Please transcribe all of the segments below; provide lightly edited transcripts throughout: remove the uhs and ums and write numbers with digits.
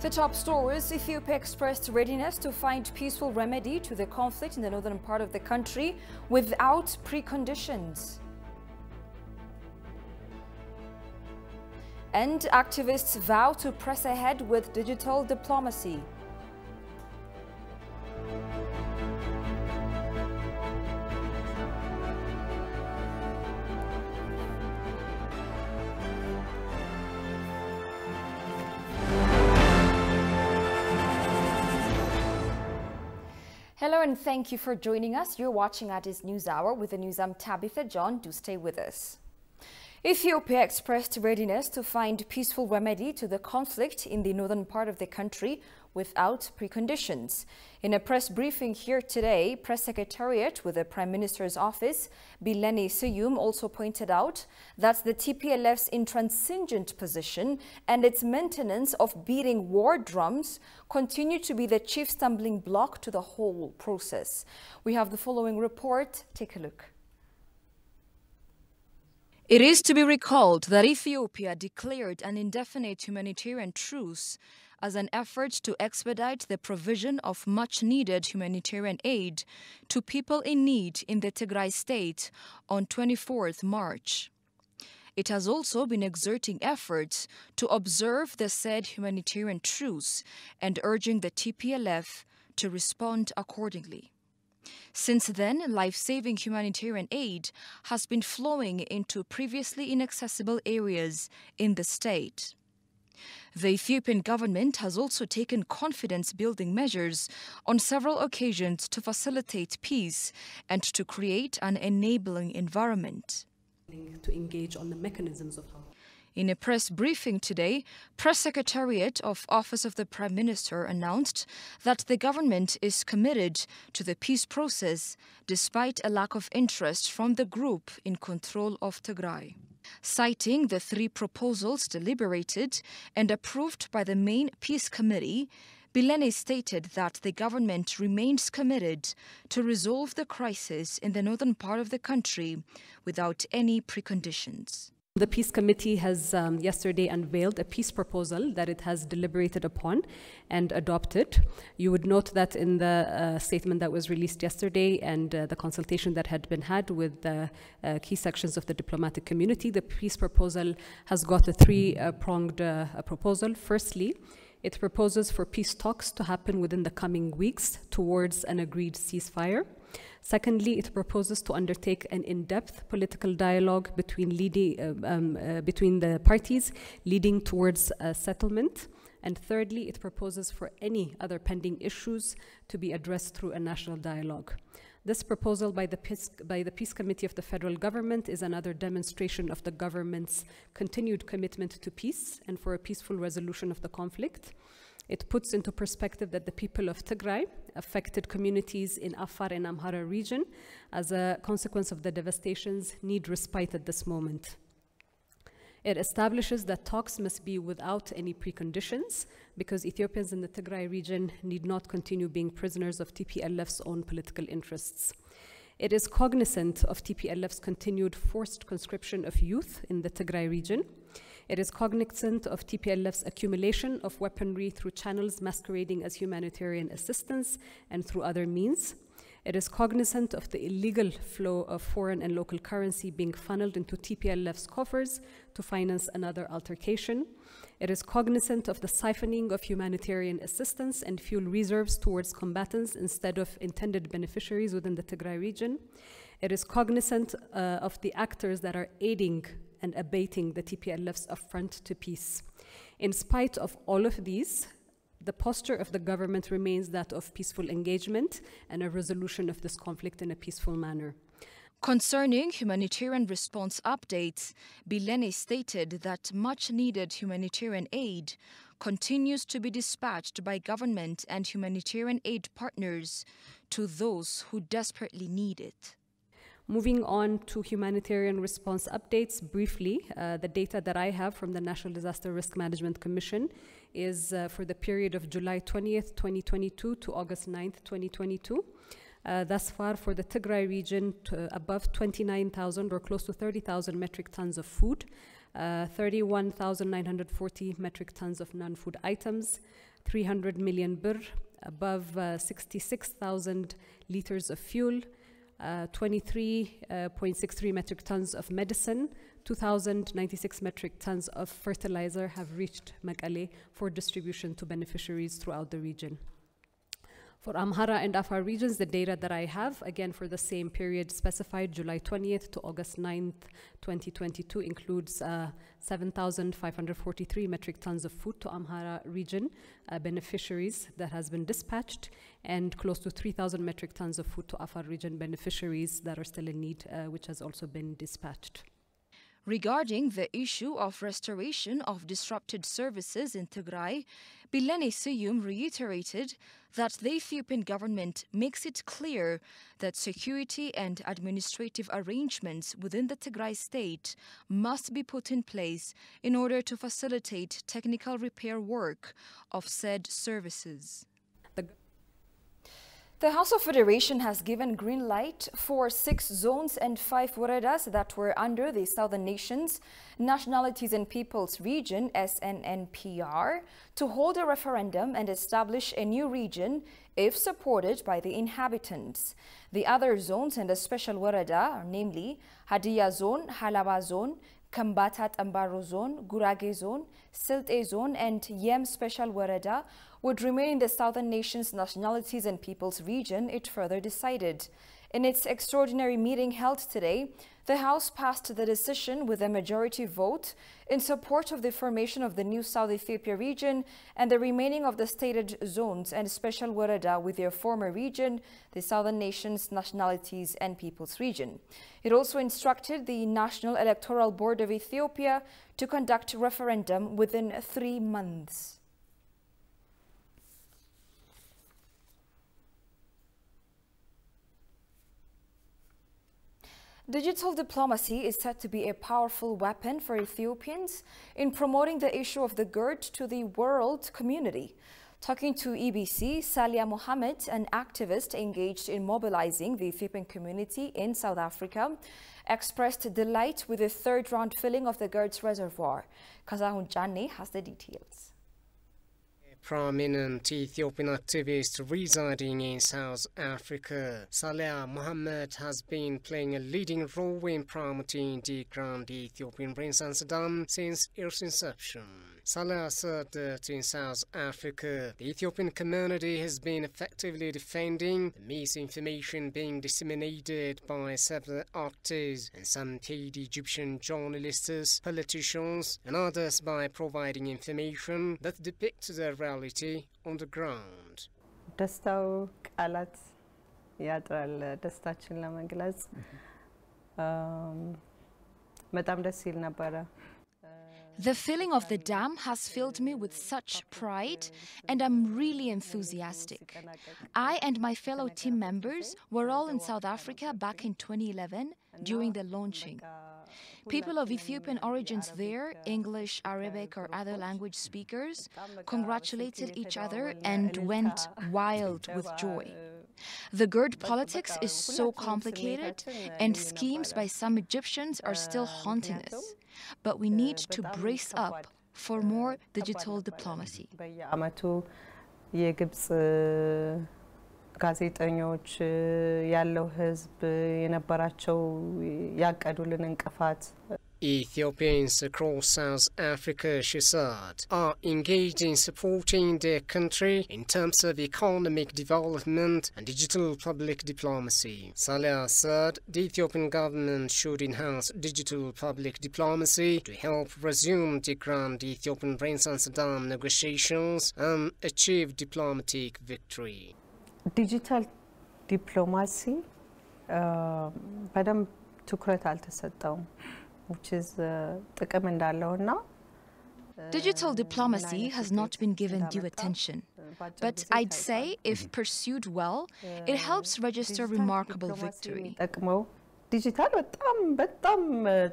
The top stories: Ethiopia expressed readiness to find peaceful remedy to the conflict in the northern part of the country without preconditions. And activists vow to press ahead with digital diplomacy. Hello and thank you for joining us. You're watching Addis News Hour with the news. I'm Tabitha John. Do stay with us. Ethiopia expressed readiness to find peaceful remedy to the conflict in the northern part of the country without preconditions. In a press briefing here today, Press Secretariat with the Prime Minister's office, Bilene Suyum, also pointed out that the TPLF's intransigent position and its maintenance of beating war drums continue to be the chief stumbling block to the whole process. We have the following report. Take a look. It is to be recalled that Ethiopia declared an indefinite humanitarian truce as an effort to expedite the provision of much-needed humanitarian aid to people in need in the Tigray state on 24th March. It has also been exerting efforts to observe the said humanitarian truce and urging the TPLF to respond accordingly. Since then, life-saving humanitarian aid has been flowing into previously inaccessible areas in the state. The Ethiopian government has also taken confidence-building measures on several occasions to facilitate peace and to create an enabling environment. To engage on the mechanisms of how. In a press briefing today, Press Secretariat of Office of the Prime Minister announced that the government is committed to the peace process despite a lack of interest from the group in control of Tigray. Citing the three proposals deliberated and approved by the main peace committee, Bilene stated that the government remains committed to resolve the crisis in the northern part of the country without any preconditions. The Peace Committee has yesterday unveiled a peace proposal that it has deliberated upon and adopted. You would note that in the statement that was released yesterday and the consultation that had been had with the key sections of the diplomatic community, the peace proposal has got a three-pronged proposal. Firstly, it proposes for peace talks to happen within the coming weeks towards an agreed ceasefire. Secondly, it proposes to undertake an in-depth political dialogue between the parties leading towards a settlement. And thirdly, it proposes for any other pending issues to be addressed through a national dialogue. This proposal by the Peace Committee of the federal government is another demonstration of the government's continued commitment to peace and for a peaceful resolution of the conflict. It puts into perspective that the people of Tigray, affected communities in Afar and Amhara region, as a consequence of the devastations, need respite at this moment. It establishes that talks must be without any preconditions because Ethiopians in the Tigray region need not continue being prisoners of TPLF's own political interests. It is cognizant of TPLF's continued forced conscription of youth in the Tigray region. It is cognizant of TPLF's accumulation of weaponry through channels masquerading as humanitarian assistance and through other means. It is cognizant of the illegal flow of foreign and local currency being funneled into TPLF's coffers to finance another altercation. It is cognizant of the siphoning of humanitarian assistance and fuel reserves towards combatants instead of intended beneficiaries within the Tigray region. It is cognizant of the actors that are aiding and abating the TPLF's affront to peace. In spite of all of these, the posture of the government remains that of peaceful engagement and a resolution of this conflict in a peaceful manner. Concerning humanitarian response updates, Bilene stated that much-needed humanitarian aid continues to be dispatched by government and humanitarian aid partners to those who desperately need it. Moving on to humanitarian response updates, briefly, the data that I have from the National Disaster Risk Management Commission is for the period of July 20th, 2022 to August 9th, 2022. Thus far, for the Tigray region, above 29,000 or close to 30,000 metric tons of food 31,940 metric tons of non-food items, 300 million birr, above 66,000 liters of fuel, 23.63 metric tons of medicine, 2,096 metric tons of fertilizer have reached Mekelle for distribution to beneficiaries throughout the region. For Amhara and Afar regions, the data that I have, again for the same period specified, July 20th to August 9th, 2022, includes 7,543 metric tons of food to Amhara region beneficiaries that has been dispatched, and close to 3,000 metric tons of food to Afar region beneficiaries that are still in need, which has also been dispatched. Regarding the issue of restoration of disrupted services in Tigray, Bilene Siyum reiterated that the Ethiopian government makes it clear that security and administrative arrangements within the Tigray state must be put in place in order to facilitate technical repair work of said services. The House of Federation has given green light for 6 zones and 5 woredas that were under the Southern Nations, Nationalities and Peoples Region, SNNPR, to hold a referendum and establish a new region if supported by the inhabitants. The other zones and a special woreda are namely Hadiya Zone, Halaba Zone, Kambata Tambaro Zone, Gurage Zone, Silte Zone, and Yem Special Woreda would remain in the Southern Nations, Nationalities and Peoples Region, it further decided. In its extraordinary meeting held today, the House passed the decision with a majority vote in support of the formation of the new South Ethiopia region and the remaining of the stated zones and special woreda with their former region, the Southern Nations, Nationalities and Peoples Region. It also instructed the National Electoral Board of Ethiopia to conduct referendum within 3 months. Digital diplomacy is said to be a powerful weapon for Ethiopians in promoting the issue of the GERD to the world community. Talking to EBC, Salia Mohammed, an activist engaged in mobilizing the Ethiopian community in South Africa, expressed delight with the third-round filling of the GERD's reservoir. Kazahun Jane has the details. Prominent Ethiopian activist residing in South Africa, Salia Mohammed has been playing a leading role in promoting the Grand Ethiopian Renaissance Dam since its inception. Salia said that in South Africa, the Ethiopian community has been effectively defending the misinformation being disseminated by several actors and some paid Egyptian journalists, politicians, and others by providing information that depicts the reality on the ground. ደስታው ቃላት ያጥራል ደስታችን ለመግለጽ በጣም ደስ ይል ነበረ The filling of the dam has filled me with such pride, and I'm really enthusiastic. I and my fellow team members were all in South Africa back in 2011 during the launching. People of Ethiopian origins there, English, Arabic or other language speakers, congratulated each other and went wild with joy. The GERD politics is so complicated, and schemes by some Egyptians are still haunting us. But we need to brace up for more digital diplomacy. ጋዜጠኞች ያለው ህዝብ የነበራቸው ያቀዱልን እንቅፋት Ethiopians across South Africa, she said, are engaged in supporting their country in terms of economic development and digital public diplomacy. Salia said the Ethiopian government should enhance digital public diplomacy to help resume the Grand Ethiopian Renaissance Dam negotiations and achieve diplomatic victory. Digital diplomacy በደንብ ትኩረት አልተሰጠውም which is ጥቅም እንዳለውና Digital diplomacy has not been given due attention, but I'd say if pursued well, it helps register remarkable victory. Digital በጣም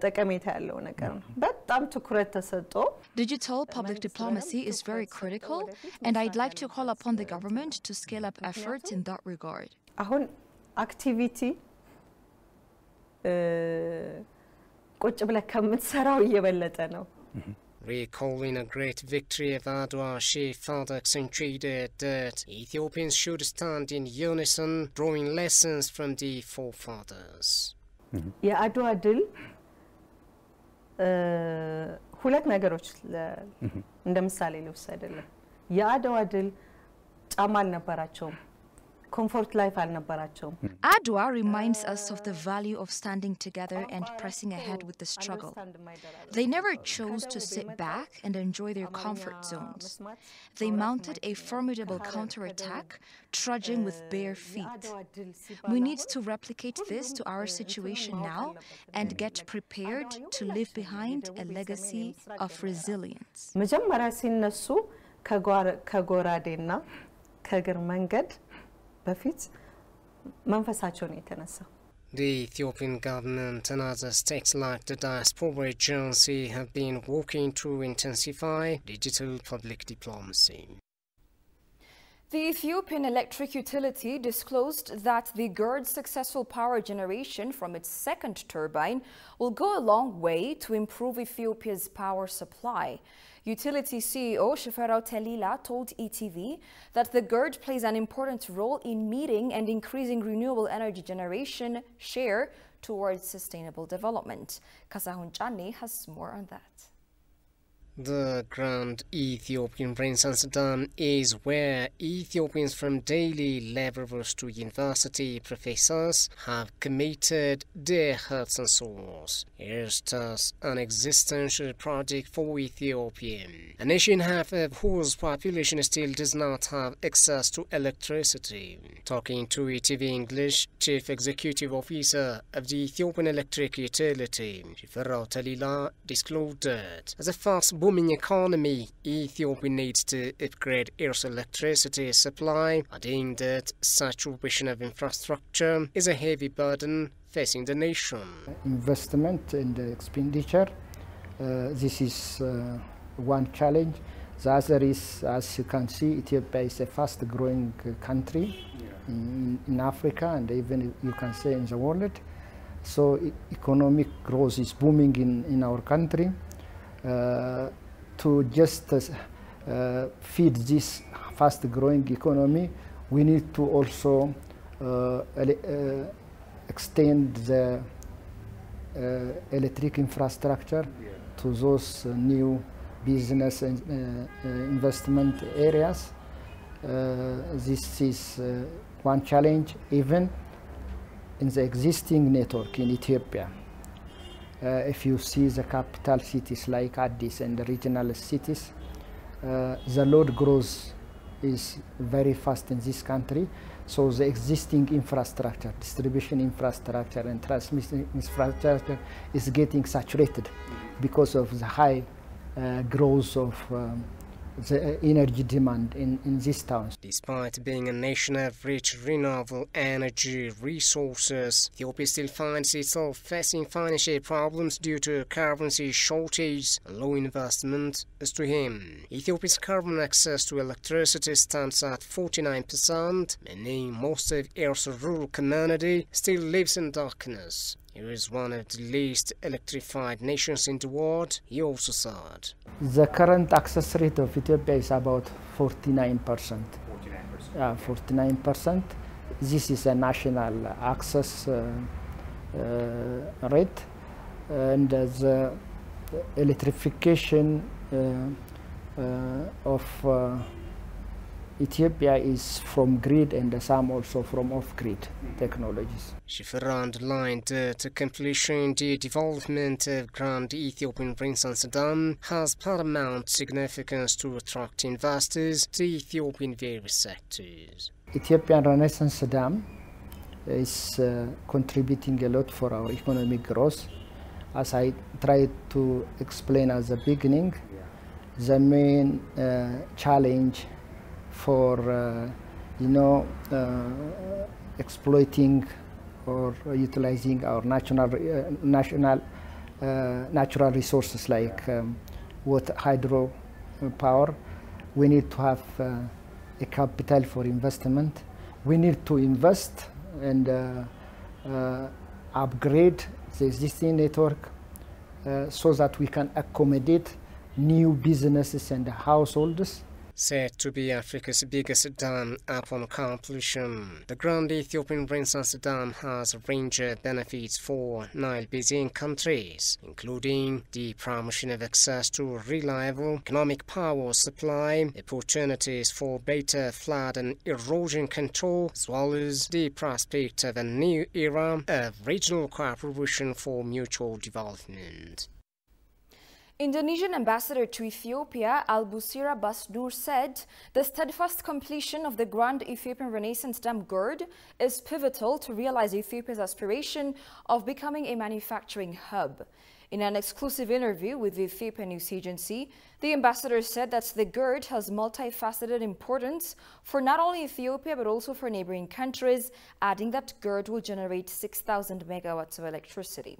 ጠቀሜታ ያለው ነገር ነው በጣም ትኩረት ተሰጥቶ Digital public diplomacy is very critical, and I'd like to call upon the government to scale up efforts in that regard. አሁን activity ቁጭ ብለህ ከምትሰራው እየበለጠ ነው። Recalling a great victory of Adwa, she further accentuated that Ethiopians should stand in unison, drawing lessons from the forefathers. የአድዋ ድል ሁለት ነገሮች እንደ ምሳሌ ልውሰድልህ። የአድዋ ድል ጫማ አልነበራቸውም፣ comfort life አልነበራቸውም። Adwa reminds us of the value of standing together and pressing ahead with the struggle. They never chose to sit back and enjoy their comfort zones. They mounted a formidable counterattack, trudging with bare feet. We need to replicate this to our situation now and get prepared to leave behind a legacy of resilience. መጀመሪያ ሲነሱ ከጎራዴና ከእግር መንገድ በፊት መንፈሳቸው ነው የተነሳው። The Ethiopian government and other states like the Diaspora Agency have been working to intensify digital public diplomacy. The Ethiopian electric utility disclosed that the GERD's successful power generation from its second turbine will go a long way to improve Ethiopia's power supply. Utility CEO Shifarao Telila told ETV that the GERD plays an important role in meeting and increasing renewable energy generation share towards sustainable development. Kasahun Chani has more on that. The Grand Ethiopian Renaissance Dam is where Ethiopians from daily laborers to university professors have committed their hearts and souls. Here's thus an existential project for Ethiopia, a nation half of whose population still does not have access to electricity. Talking to ETV English, Chief Executive Officer of the Ethiopian Electric Utility, Shifarao Telila, disclosed that as a fast booming economy, Ethiopia needs to upgrade its electricity supply, adding that saturation of infrastructure is a heavy burden facing the nation. Investment and expenditure, this is one challenge. The other is, as you can see, Ethiopia is a fast-growing country in Africa and even you can say in the world. So economic growth is booming in our country. To just feed this fast-growing economy, we need to also extend the electric infrastructure to those new business and investment areas. This is one challenge even in the existing network in Ethiopia. If you see the capital cities like Addis and the regional cities, the load growth is very fast in this country. So the existing infrastructure, distribution infrastructure and transmission infrastructure is getting saturated because of the high growth of the energy demand in these towns. Despite being a nation of rich renewable energy resources, Ethiopia still finds itself facing financial problems due to currency shortage and low investment. As to him, Ethiopia's carbon access to electricity stands at 49%, meaning most of its rural community still lives in darkness. It is one of the least electrified nations in the world, he also said. The current access rate of Ethiopia is about 49%. 49%. This is a national access rate, and the electrification of Ethiopia is from grid and some also from off-grid technologies. Shifarao underlined that completing the development of Grand Ethiopian Renaissance Dam has paramount significance to attract investors to Ethiopian various sectors. Ethiopian Renaissance Dam is contributing a lot for our economic growth. As I tried to explain at the beginning, the main challenge for exploiting or utilizing our natural resources like hydro power, we need to have a capital for investment. We need to invest and upgrade the existing network so that we can accommodate new businesses and households. Said to be Africa's biggest dam upon completion, the Grand Ethiopian Renaissance Dam has a range of benefits for Nile Basin countries, including the promotion of access to reliable economic power supply, opportunities for better flood and erosion control, as well as the prospect of a new era of regional cooperation for mutual development. Indonesian ambassador to Ethiopia, Al-Busira Basnur, said the steadfast completion of the Grand Ethiopian Renaissance Dam GERD is pivotal to realize Ethiopia's aspiration of becoming a manufacturing hub. In an exclusive interview with the Ethiopian news agency, the ambassador said that the GERD has multifaceted importance for not only Ethiopia but also for neighboring countries, adding that GERD will generate 6,000 megawatts of electricity.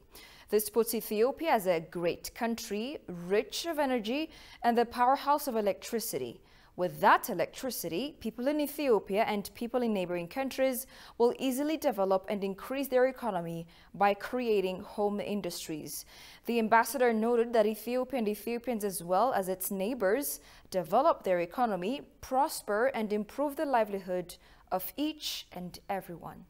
This puts Ethiopia as a great country, rich of energy and the powerhouse of electricity. With that electricity, people in Ethiopia and people in neighboring countries will easily develop and increase their economy by creating home industries. The ambassador noted that Ethiopia and Ethiopians, as well as its neighbors, develop their economy, prosper, and improve the livelihood of each and everyone.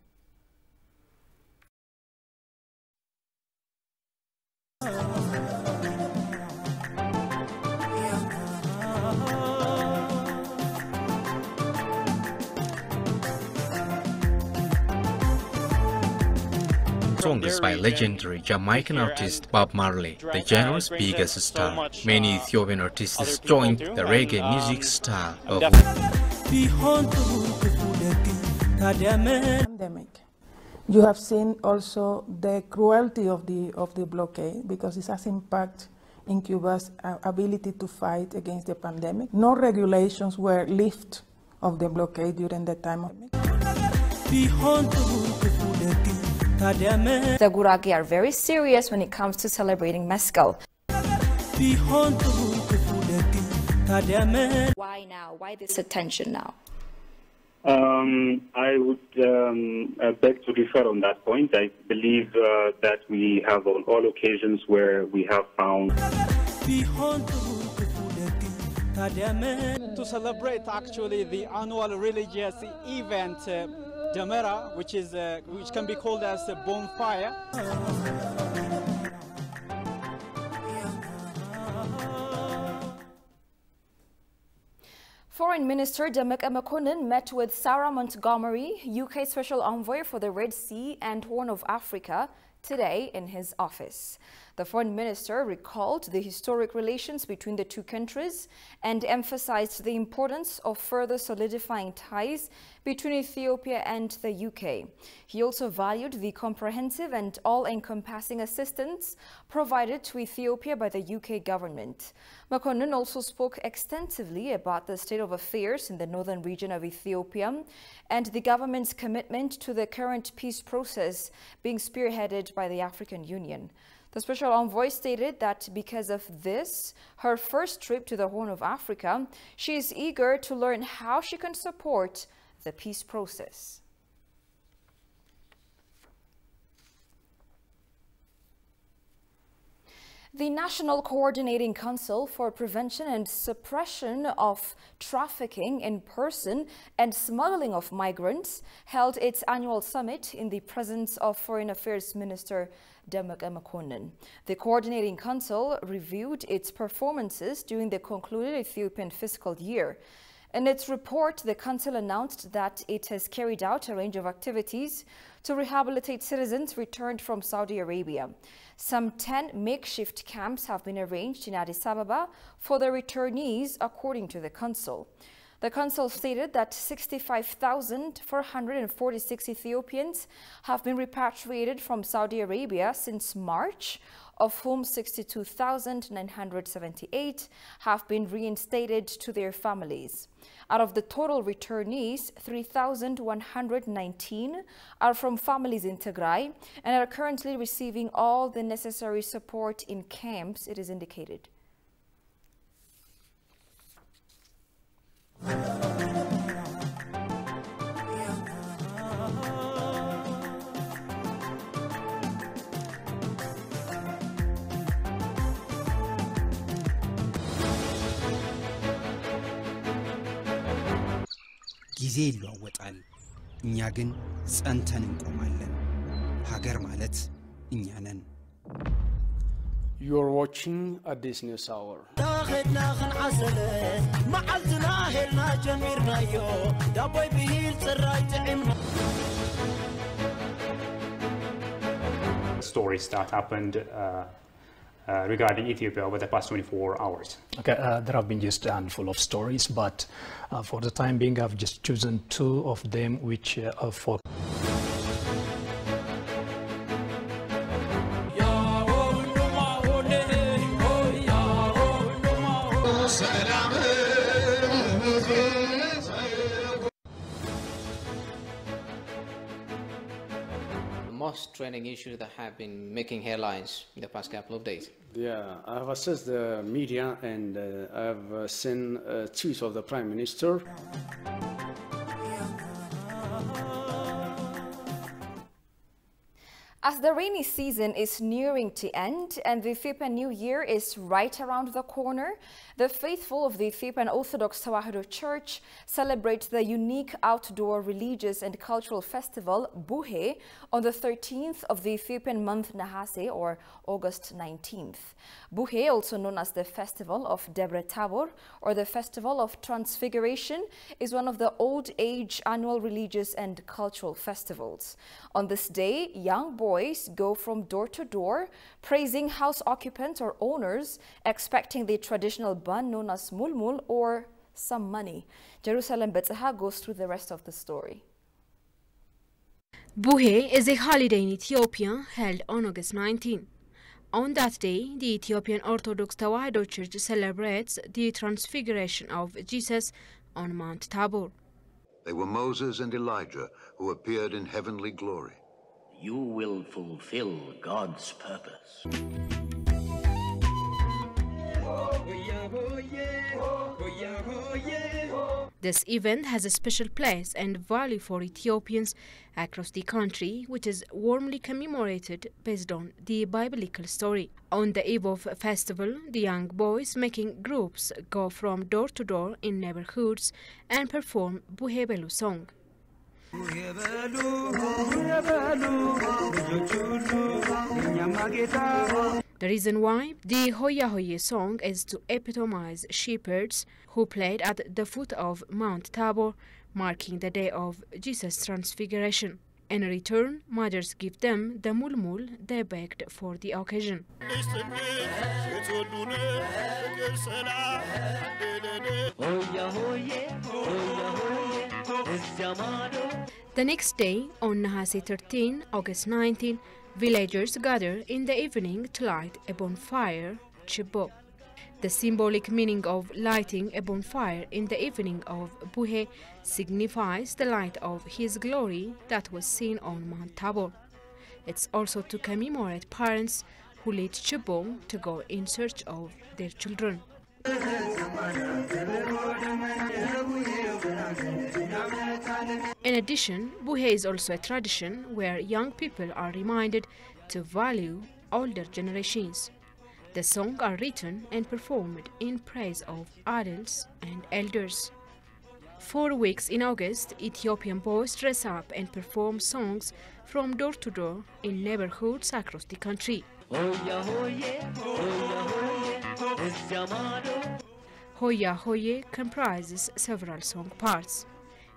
Song is by legendary Jamaican artist Bob Marley, the genre's biggest star. Many Ethiopian artists joined the reggae music style of pandemic. You have seen also the cruelty of the blockade, because it has impact in Cuba's ability to fight against the pandemic. No regulations were lifted of the blockade during the time of The Gurage are very serious when it comes to celebrating Mescal. Why now? Why this attention now? I would beg to differ on that point. I believe that we have on all occasions where we have found to celebrate actually the annual religious event Damera, which can be called as a bonfire. Foreign Minister Demeke Mekonnen met with Sarah Montgomery, UK Special Envoy for the Red Sea and Horn of Africa, today in his office. The Foreign Minister recalled the historic relations between the two countries and emphasized the importance of further solidifying ties between Ethiopia and the UK. He also valued the comprehensive and all-encompassing assistance provided to Ethiopia by the UK government. Mekonnen also spoke extensively about the state of affairs in the northern region of Ethiopia and the government's commitment to the current peace process being spearheaded by the African Union. The Special Envoy stated that because of this, her first trip to the Horn of Africa, she is eager to learn how she can support the peace process. The National Coordinating Council for Prevention and Suppression of Trafficking in Person and Smuggling of Migrants held its annual summit in the presence of Foreign Affairs Minister Demeke Mekonnen. The Coordinating Council reviewed its performances during the concluded Ethiopian fiscal year. In its report, the Council announced that it has carried out a range of activities to rehabilitate citizens returned from Saudi Arabia. Some 10 makeshift camps have been arranged in Addis Ababa for the returnees, according to the Council. The Council stated that 65,446 Ethiopians have been repatriated from Saudi Arabia since March, of whom 62,978 have been reinstated to their families. Out of the total returnees, 3,119 are from families in Tigray and are currently receiving all the necessary support in camps, it is indicated. ጊዜ ይለዋወጣል እኛ ግን ጸንተን እንቆማለን ሀገር ማለት እኛ ነን You're watching Addis News Hour. Stories that happened regarding Ethiopia over the past 24 hours. Okay, there have been just a handful of stories, but for the time being, I've just chosen two of them, which are for. Most trending issues that have been making headlines in the past couple of days. Yeah, I have assessed the media and I have seen tweets of the Prime Minister. As the rainy season is nearing to end and the Ethiopian New Year is right around the corner, the faithful of the Ethiopian Orthodox Tewahedo Church celebrate the unique outdoor religious and cultural festival Buhe on the 13th of the Ethiopian month Nahase, or August 19th. Buhe, also known as the Festival of Debre Tabor or the Festival of Transfiguration, is one of the old age annual religious and cultural festivals. On this day, young boys go from door to door, praising house occupants or owners, expecting the traditional bun known as mulmul or some money. Jerusalem Betzaha goes through the rest of the story. Buhe is a holiday in Ethiopia held on August 19. On that day, the Ethiopian Orthodox Tewahedo Church celebrates the transfiguration of Jesus on Mount Tabor. They were Moses and Elijah who appeared in heavenly glory. You will fulfill God's purpose. This event has a special place and value for Ethiopians across the country, which is warmly commemorated based on the biblical story. On the eve of a festival, the young boys making groups go from door to door in neighborhoods and perform Buhebelu song. The reason why the Hoya Hoye song is to epitomize shepherds who played at the foot of Mount Tabor, marking the day of Jesus' transfiguration. In return, mothers give them the mulmul they begged for the occasion. The next day, on Nahase 13, August 19, villagers gather in the evening to light a bonfire, Chibo. The symbolic meaning of lighting a bonfire in the evening of Buhe signifies the light of His glory that was seen on Mount Tabor. It's also to commemorate parents who lead Chibo to go in search of their children. In addition, Buhe is also a tradition where young people are reminded to value older generations. The songs are written and performed in praise of adults and elders. 4 weeks in August, Ethiopian boys dress up and perform songs from door to door in neighborhoods across the country. Hoya Hoye comprises several song parts.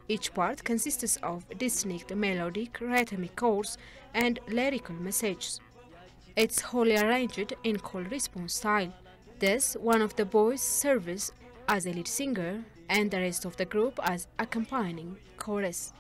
Each part consists of distinct melodic, rhythmic chords and lyrical messages. It's wholly arranged in call-response style. Thus, one of the boys serves as a lead singer and the rest of the group as accompanying chorus.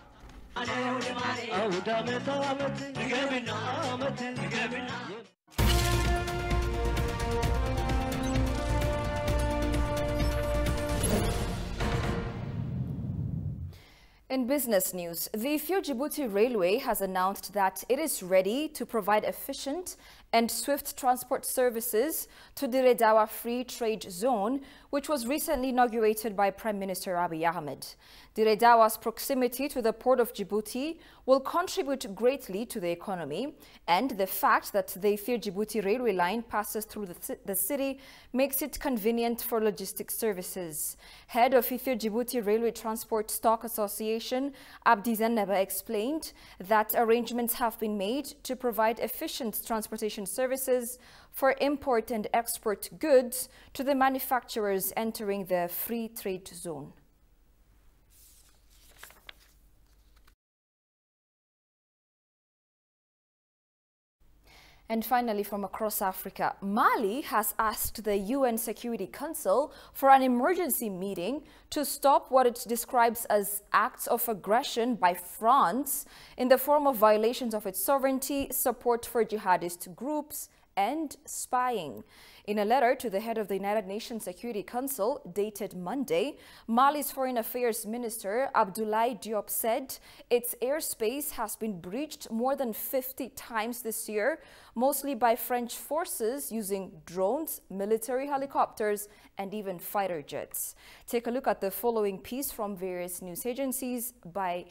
In business news, the Ethio-Djibouti Railway has announced that it is ready to provide efficient and swift transport services to the Redawa Free Trade Zone, which was recently inaugurated by Prime Minister Abiy Ahmed. The Redawa's proximity to the port of Djibouti will contribute greatly to the economy, and the fact that the Ethiopia-Djibouti railway line passes through the city makes it convenient for logistics services. Head of Ethiopia-Djibouti Railway Transport Stock Association, Abdi Zenneba, explained that arrangements have been made to provide efficient transportation services for import and export goods to the manufacturers entering the free trade zone. And finally, from across Africa, Mali has asked the UN Security Council for an emergency meeting to stop what it describes as acts of aggression by France in the form of violations of its sovereignty, support for jihadist groups, and spying. In a letter to the head of the United Nations Security Council dated Monday, Mali's Foreign Affairs Minister Abdoulaye Diop said its airspace has been breached more than 50 times this year, mostly by French forces using drones, military helicopters, and even fighter jets. Take a look at the following piece from various news agencies by